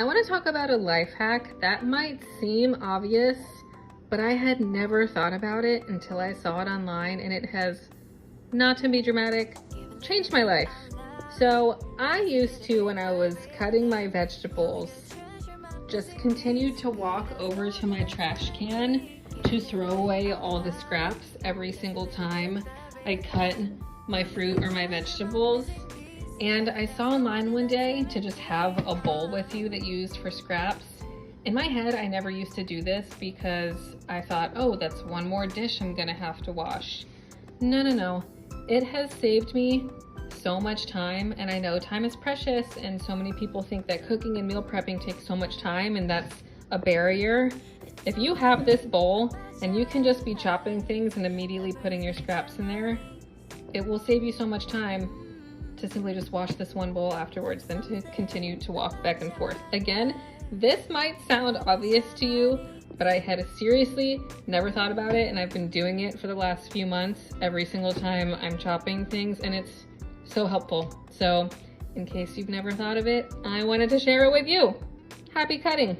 I want to talk about a life hack that might seem obvious, but I had never thought about it until I saw it online, and it has, not to be dramatic, changed my life. So I used to, when I was cutting my vegetables, just continue to walk over to my trash can to throw away all the scraps every single time I cut my fruit or my vegetables. And I saw online one day to just have a bowl with you that you used for scraps. In my head, I never used to do this because I thought, oh, that's one more dish I'm gonna have to wash. No. It has saved me so much time, and I know time is precious, and so many people think that cooking and meal prepping takes so much time, and that's a barrier. If you have this bowl and you can just be chopping things and immediately putting your scraps in there, it will save you so much time to simply just wash this one bowl afterwards than to continue to walk back and forth. Again, this might sound obvious to you, but I had seriously never thought about it, and I've been doing it for the last few months every single time I'm chopping things, and it's so helpful. So in case you've never thought of it, I wanted to share it with you. Happy cutting!